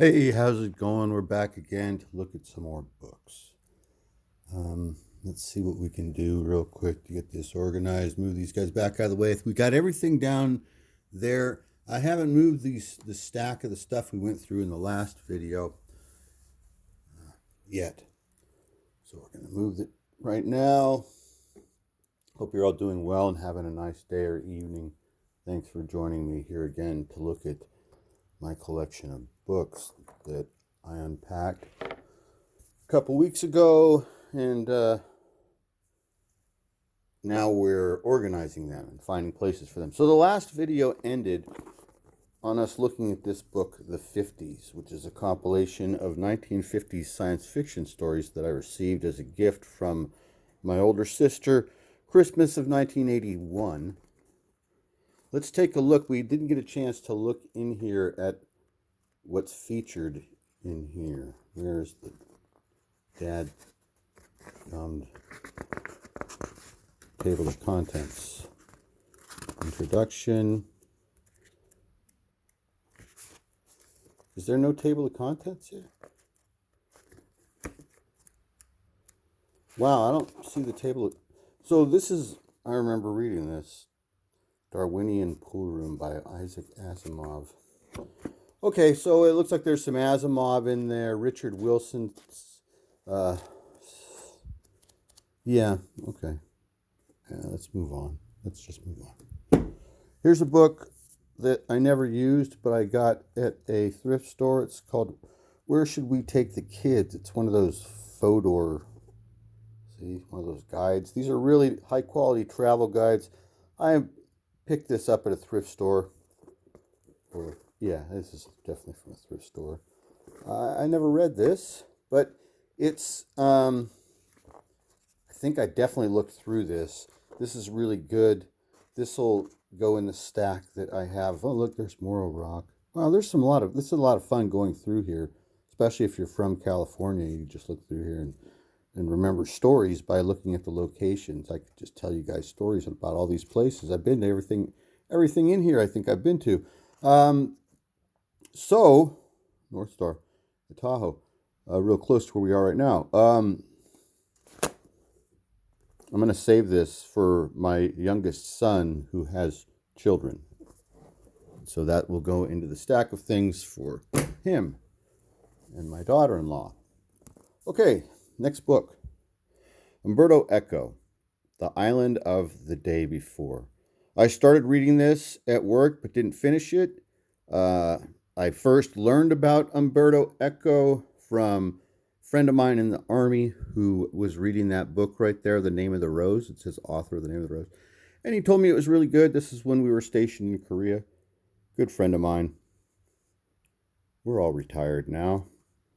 Hey, how's it going? We're back again to look at some more books. Let's see what we can do real quick to get this organized. Move these guys back out of the way. We got everything down there. I haven't moved the stack of the stuff we went through in the last video yet. So we're going to move it right now. Hope you're all doing well and having a nice day or evening. Thanks for joining me here again to look at my collection of books that I unpacked a couple weeks ago, and now we're organizing them and finding places for them. So the last video ended on us looking at this book, The 50s, which is a compilation of 1950s science fiction stories that I received as a gift from my older sister, Christmas of 1981. Let's take a look. We didn't get a chance to look in here at what's featured in here. Where's the dad table of contents? Introduction. Is there no table of contents here? Wow, I don't see the table. So this is, I remember reading this, Darwinian Pool Room by Isaac Asimov. Okay, so it looks like there's some Asimov in there. Richard Wilson. Yeah, okay. Let's move on. Let's just move on. Here's a book that I never used, but I got at a thrift store. It's called Where Should We Take the Kids? It's one of those Fodor, see, one of those guides. These are really high quality travel guides. I picked this up at a thrift store. Yeah, this is definitely from a thrift store. I never read this, but it's, I think I definitely looked through this. This is really good. This will go in the stack that I have. Oh, look, there's Morro Rock. Wow, this is a lot of fun going through here, especially if you're from California. You just look through here and remember stories by looking at the locations. I could just tell you guys stories about all these places. I've been to everything in here I think I've been to. So, North Star, the Tahoe, real close to where we are right now. I'm going to save this for my youngest son who has children. So that will go into the stack of things for him and my daughter-in-law. Okay, next book. Umberto Eco, The Island of the Day Before. I started reading this at work but didn't finish it. I first learned about Umberto Eco from a friend of mine in the Army who was reading that book right there, The Name of the Rose. It says author of The Name of the Rose. And he told me it was really good. This is when we were stationed in Korea. Good friend of mine. We're all retired now.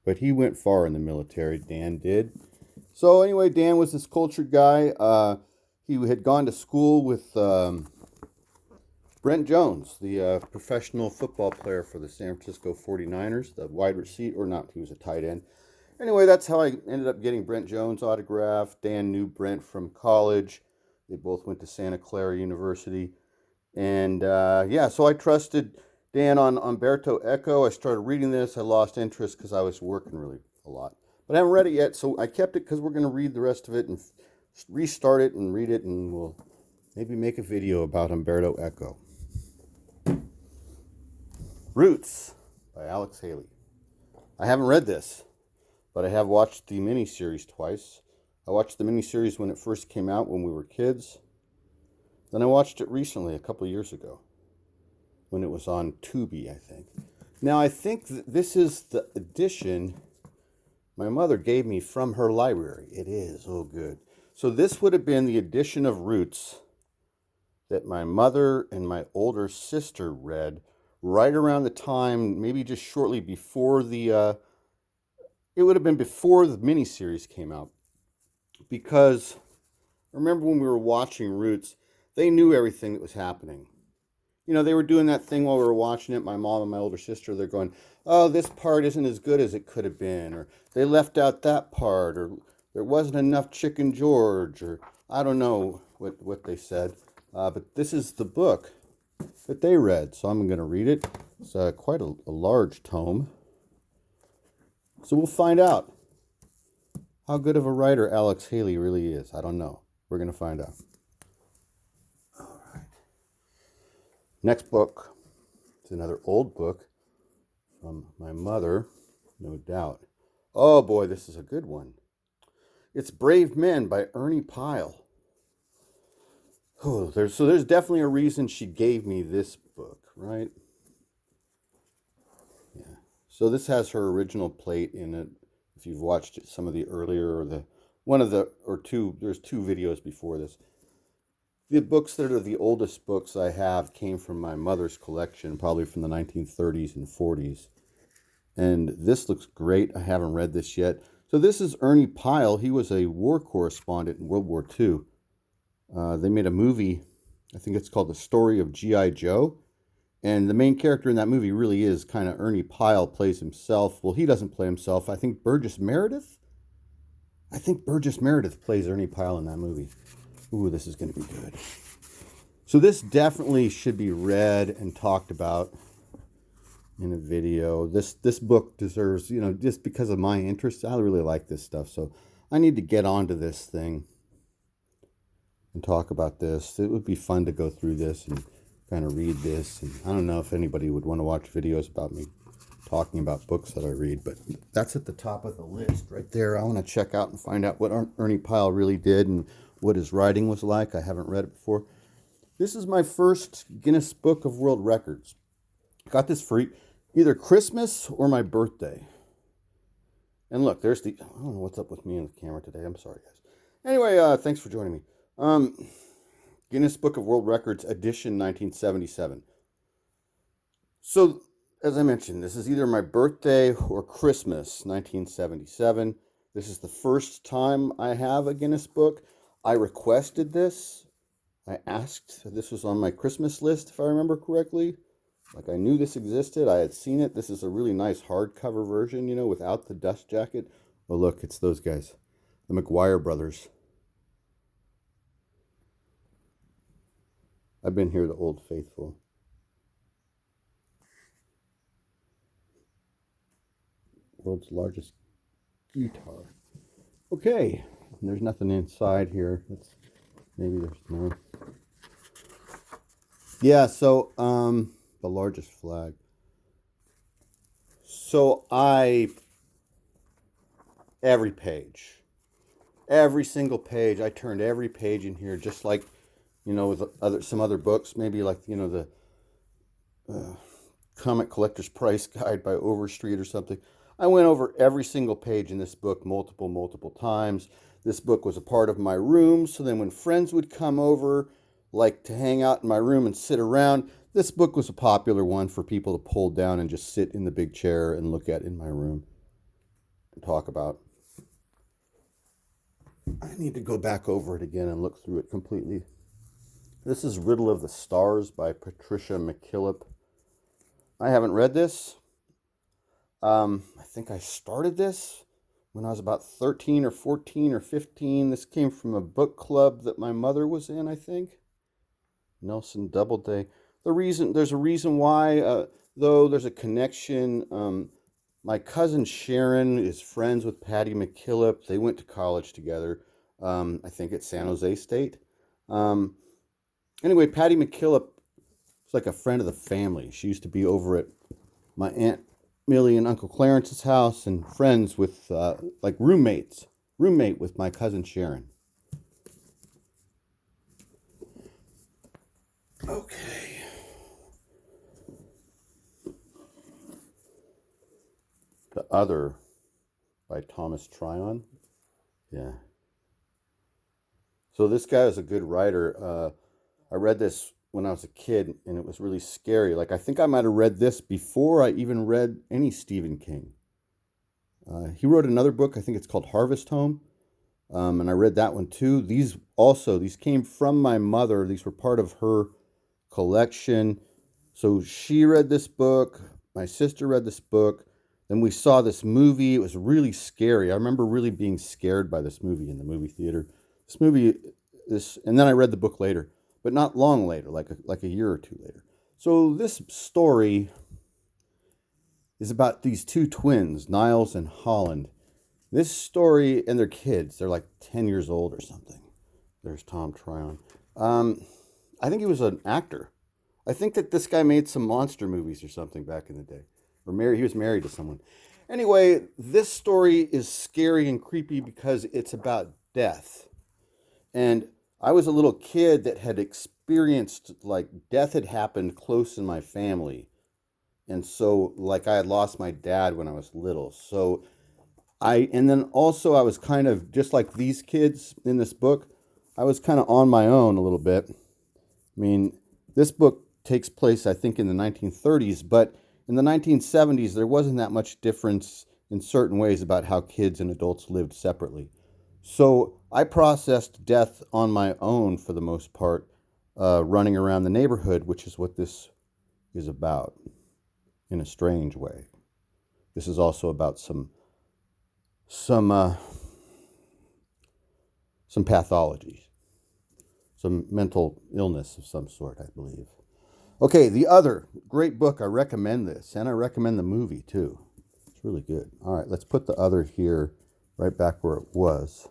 But he went far in the military, Dan did. So anyway, Dan was this cultured guy. He had gone to school with Brent Jones, the professional football player for the San Francisco 49ers, the wide receiver, or not, he was a tight end. Anyway, that's how I ended up getting Brent Jones' autograph. Dan knew Brent from college. They both went to Santa Clara University. And yeah, so I trusted Dan on Umberto Eco. I started reading this. I lost interest because I was working really a lot. But I haven't read it yet, so I kept it because we're going to read the rest of it and restart it and read it, and we'll maybe make a video about Umberto Eco. Roots by Alex Haley. I haven't read this, but I have watched the miniseries twice. I watched the miniseries when it first came out when we were kids. Then I watched it recently, a couple years ago, when it was on Tubi, I think. Now, I think this is the edition my mother gave me from her library. It is, oh good. So this would have been the edition of Roots that my mother and my older sister read right around the time, maybe just shortly before it would have been before the miniseries came out. Because remember when we were watching Roots, they knew everything that was happening. You know, they were doing that thing while we were watching it, my mom and my older sister, they're going, oh, this part isn't as good as it could have been, or they left out that part, or there wasn't enough Chicken George, or I don't know what they said. But this is the book that they read, so I'm going to read it. It's quite a large tome. So we'll find out how good of a writer Alex Haley really is. I don't know. We're going to find out. All right. Next book. It's another old book from my mother, no doubt. Oh boy, this is a good one. It's Brave Men by Ernie Pyle. Oh, there's definitely a reason she gave me this book, right? Yeah. So this has her original plate in it. If you've watched some of the earlier or the one of the or two, there's two videos before this. The books that are the oldest books I have came from my mother's collection, probably from the 1930s and 40s. And this looks great. I haven't read this yet. So this is Ernie Pyle. He was a war correspondent in World War II. They made a movie, I think it's called The Story of G.I. Joe. And the main character in that movie really is kind of Ernie Pyle plays himself. Well, he doesn't play himself. I think Burgess Meredith plays Ernie Pyle in that movie. Ooh, this is going to be good. So this definitely should be read and talked about in a video. This book deserves, just because of my interest, I really like this stuff. So I need to get onto this thing and talk about this. It would be fun to go through this and kind of read this. And I don't know if anybody would want to watch videos about me talking about books that I read, but that's at the top of the list right there. I want to check out and find out what Ernie Pyle really did and what his writing was like. I haven't read it before. This is my first Guinness Book of World Records. Got this for either Christmas or my birthday. And look, there's I don't know what's up with me and the camera today. I'm sorry, guys. Anyway, thanks for joining me. Guinness Book of World Records, edition 1977. So, as I mentioned, this is either my birthday or Christmas, 1977. This is the first time I have a Guinness book. I requested this. I asked. This was on my Christmas list, if I remember correctly. Like, I knew this existed. I had seen it. This is a really nice hardcover version, without the dust jacket. Oh, look, it's those guys. The McGuire brothers. I've been here, the Old Faithful. World's largest guitar. Okay, there's nothing inside here. Maybe there's more. Yeah, so the largest flag. So every single page, I turned every page in here, just like, with some other books, maybe like, the Comic Collector's Price Guide by Overstreet or something. I went over every single page in this book multiple times. This book was a part of my room, so then when friends would come over, like to hang out in my room and sit around, this book was a popular one for people to pull down and just sit in the big chair and look at in my room and talk about. I need to go back over it again and look through it completely. This is Riddle of the Stars by Patricia McKillip. I haven't read this. I think I started this when I was about 13 or 14 or 15. This came from a book club that my mother was in, I think. Nelson Doubleday. There's a reason why, though there's a connection. My cousin Sharon is friends with Patty McKillip. They went to college together, I think at San Jose State. Anyway, Patty McKillip is like a friend of the family. She used to be over at my Aunt Millie and Uncle Clarence's house and friends with, like roommate with my cousin Sharon. Okay. The Other by Thomas Tryon. Yeah. So this guy is a good writer. I read this when I was a kid, and it was really scary. Like, I think I might have read this before I even read any Stephen King. He wrote another book, I think it's called Harvest Home, and I read that one too. These came from my mother. These were part of her collection. So she read this book, my sister read this book, then we saw this movie. It was really scary. I remember really being scared by this movie in the movie theater. And then I read the book later, but not long later, like a year or two later. So this story is about these two twins, Niles and Holland. This story, and their kids, they're like 10 years old or something. There's Tom Tryon. I think he was an actor. I think that this guy made some monster movies or something back in the day. Or he was married to someone. Anyway, this story is scary and creepy because it's about death. And I was a little kid that had experienced, like, death had happened close in my family. And so, like, I had lost my dad when I was little. So and then also I was kind of, just like these kids in this book, I was kind of on my own a little bit. I mean, this book takes place, I think, in the 1930s, but in the 1970s, there wasn't that much difference in certain ways about how kids and adults lived separately. So I processed death on my own for the most part, running around the neighborhood, which is what this is about in a strange way. This is also about some pathology, some mental illness of some sort, I believe. Okay, the other great book, I recommend this, and I recommend the movie too. It's really good. All right, let's put the other here, right back where it was.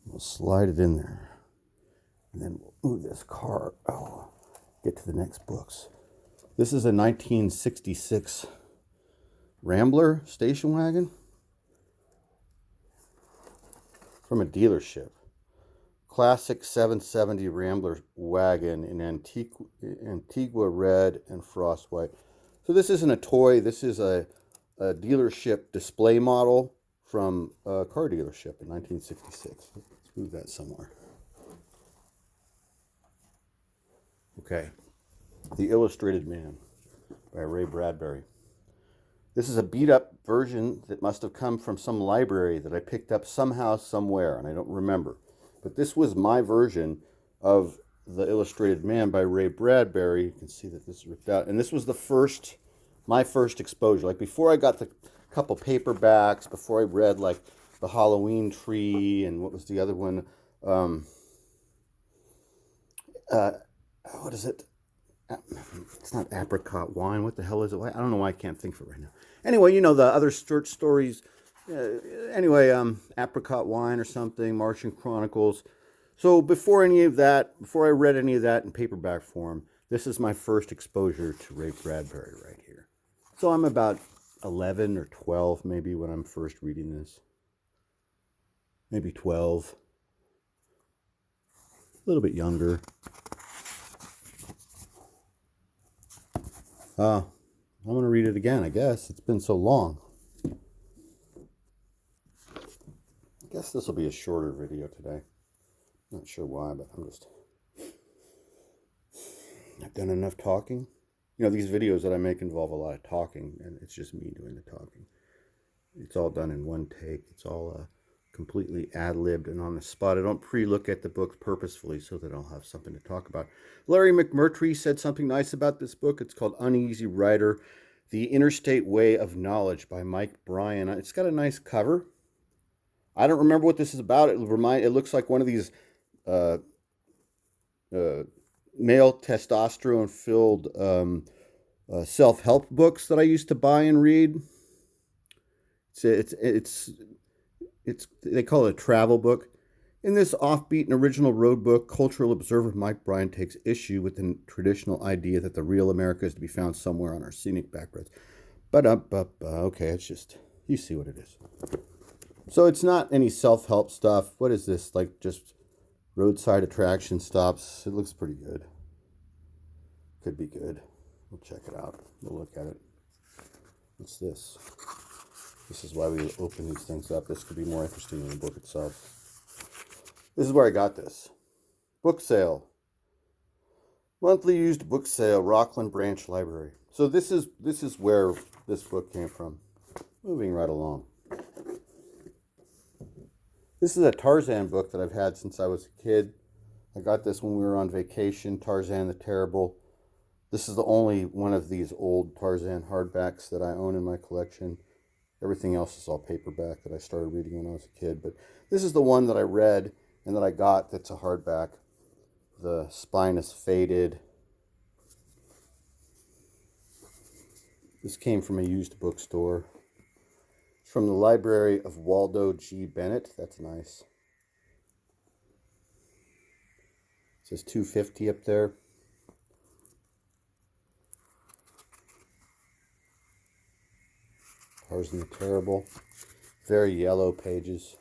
We'll slide it in there, and then we'll move this car. Oh, get to the next books. This is a 1966 Rambler station wagon from a dealership. Classic 770 Rambler wagon in Antigua red and frost white. So this isn't a toy. This is a dealership display model from a car dealership in 1966. Let's move that somewhere. Okay. The Illustrated Man by Ray Bradbury. This is a beat-up version that must have come from some library that I picked up somehow, somewhere, and I don't remember. But this was my version of The Illustrated Man by Ray Bradbury. You can see that this is ripped out. And this was my first exposure. Like, before I got the couple paperbacks, before I read, like, The Halloween Tree, and what was the other one? What is it? It's not Apricot Wine. What the hell is it? I don't know why I can't think of it right now. Anyway, you know, the other short stories. Apricot Wine or something, Martian Chronicles. So before I read any of that in paperback form, this is my first exposure to Ray Bradbury right here. So I'm about 11 or 12 maybe when I'm first reading this. Maybe 12. A little bit younger. I'm going to read it again, I guess. It's been so long. I guess this will be a shorter video today. Not sure why, but I've done enough talking. You know, these videos that I make involve a lot of talking, and it's just me doing the talking. It's all done in one take. It's all completely ad-libbed and on the spot. I don't pre-look at the book purposefully so that I'll have something to talk about. Larry McMurtry said something nice about this book. It's called Uneasy Rider, The Interstate Way of Knowledge by Mike Bryan. It's got a nice cover. I don't remember what this is about. It looks like one of these male testosterone-filled self-help books that I used to buy and read. They call it a travel book. In this offbeat and original road book, cultural observer Mike Bryan takes issue with the traditional idea that the real America is to be found somewhere on our scenic backroads. But okay, it's just, you see what it is. So it's not any self-help stuff. What is this? Like just roadside attraction stops. It looks pretty good. Could be good. We'll check it out. We'll look at it. What's this? This is why we open these things up. This could be more interesting than the book itself. This is where I got this. Book sale. Monthly used book sale, Rockland Branch Library. So this is where this book came from. Moving right along. This is a Tarzan book that I've had since I was a kid. I got this when we were on vacation, Tarzan the Terrible. This is the only one of these old Tarzan hardbacks that I own in my collection. Everything else is all paperback that I started reading when I was a kid. But this is the one that I read and that I got that's a hardback. The spine is faded. This came from a used bookstore. It's from the library of Waldo G. Bennett. That's nice. It says $2.50 up there. Tarzan the Terrible. Very yellow pages.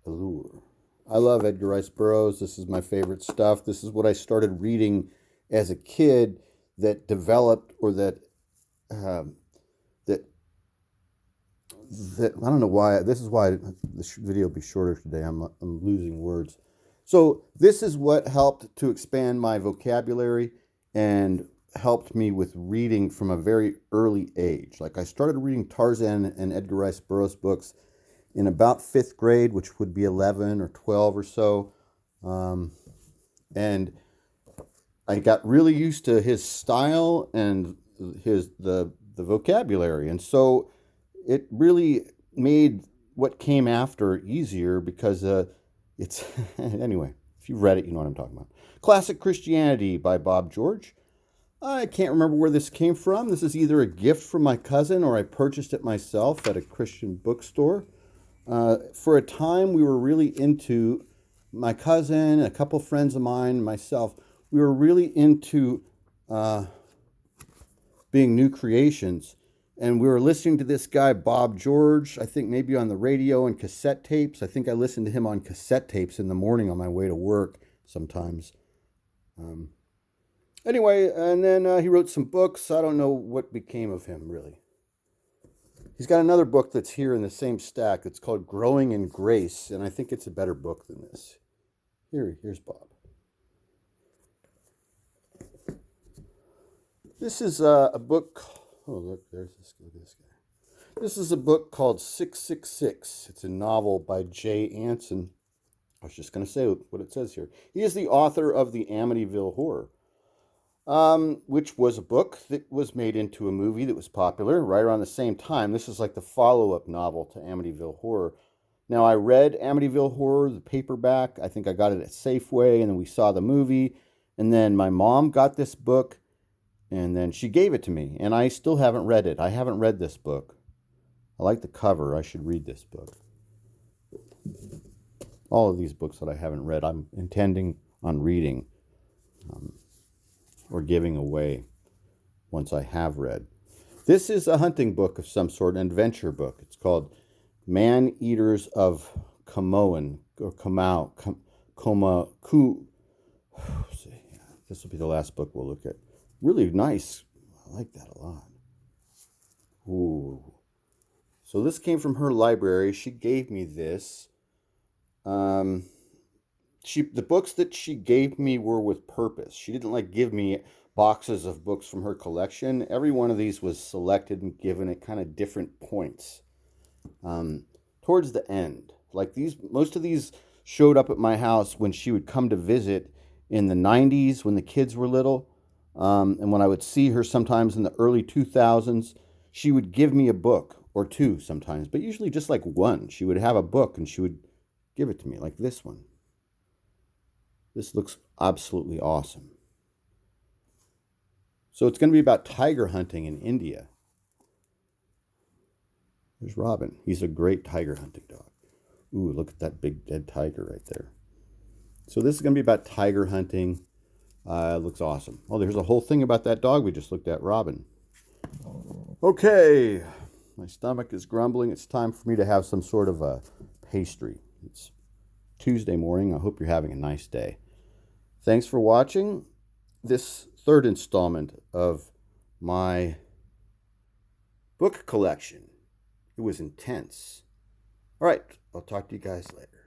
Allure. I love Edgar Rice Burroughs. This is my favorite stuff. This is what I started reading as a kid that developed, or that I don't know why. This is why this video will be shorter today. I'm losing words. So this is what helped to expand my vocabulary and helped me with reading from a very early age. Like I started reading Tarzan and Edgar Rice Burroughs books in about 5th grade, which would be 11 or 12 or so. And I got really used to his style and the vocabulary. And so it really made what came after easier, because it's anyway, if you've read it, you know what I'm talking about. Classic Christianity by Bob George. I can't remember where this came from. This is either a gift from my cousin or I purchased it myself at a Christian bookstore. For a time, we were really into, my cousin, a couple friends of mine, myself, we were really into being new creations. And we were listening to this guy, Bob George, I think maybe on the radio and cassette tapes. I think I listened to him on cassette tapes in the morning on my way to work sometimes. Anyway, and then he wrote some books. I don't know what became of him, really. He's got another book that's here in the same stack. It's called Growing in Grace, and I think it's a better book than this. Here's Bob. This is a book. Oh, look, look at this guy. This is a book called 666. It's a novel by Jay Anson. I was just going to say what it says here. He is the author of the Amityville Horror, which was a book that was made into a movie that was popular right around the same time. This is like the follow-up novel to Amityville Horror. Now, I read Amityville Horror, the paperback. I think I got it at Safeway, and then we saw the movie. And then my mom got this book, and then she gave it to me, and I still haven't read it. I haven't read this book. I like the cover. I should read this book. All of these books that I haven't read, I'm intending on reading or giving away once I have read. This is a hunting book of some sort, an adventure book. It's called Man Eaters of Comoan, or Comau, Coma, Ku. This will be the last book we'll look at. Really nice. I like that a lot. Ooh. So this came from her library. She gave me this. The books that she gave me were with purpose. She didn't give me boxes of books from her collection. Every one of these was selected and given at kind of different points. Towards the end, most of these showed up at my house when she would come to visit in the 90s when the kids were little. And when I would see her sometimes in the early 2000s, she would give me a book or two sometimes, but usually just one. She would have a book and she would give it to me, like this one. This looks absolutely awesome. So it's going to be about tiger hunting in India. There's Robin. He's a great tiger hunting dog. Ooh, look at that big dead tiger right there. So this is going to be about tiger hunting. It looks awesome. Oh, there's a whole thing about that dog we just looked at, Robin. Okay, my stomach is grumbling. It's time for me to have some sort of a pastry. It's Tuesday morning. I hope you're having a nice day. Thanks for watching this third installment of my book collection. It was intense. All right, I'll talk to you guys later.